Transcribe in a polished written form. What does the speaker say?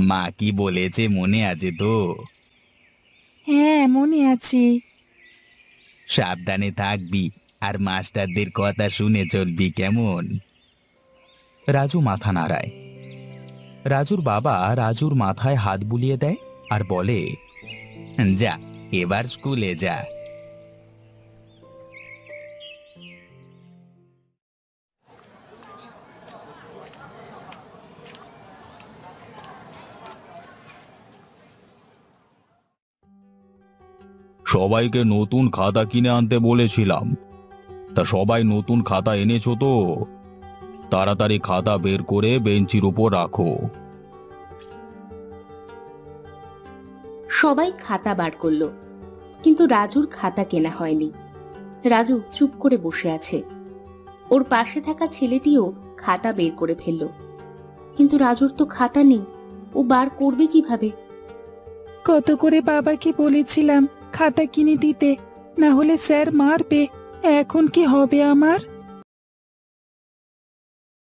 মা কি বলেছে মনে আছে তো? হ্যাঁ, মনে আছে। সাবধানে থাকবি আর মাস্টারদের কথা শুনে চলবি, কেমন? রাজু মাথা নাড়ায়। রাজুর বাবা রাজুর মাথায় হাত বুলিয়ে দেয় আর বলে, যা, এবার স্কুলে যা। সবাইকে নতুন খাতা কিনে আনতে বলেছিলাম, তা সবাই নতুন খাতা এনেছো তো? তাড়াতাড়ি খাতা বের করে বেঞ্চির উপর রাখো। সবাই খাতা বার করলো, কিন্তু রাজুর খাতা কেনা হয়নি। রাজু চুপ করে বসে আছে। ওর পাশে থাকা ছেলেটিও খাতা বের করে ফেললো, কিন্তু রাজুর তো খাতা নেই। ও বার করবে কিভাবে? কত করে বাবাকে বলেছিলাম খাতা কিনে দিতে, না হলে স্যার মারবে। এখন কি হবে আমার?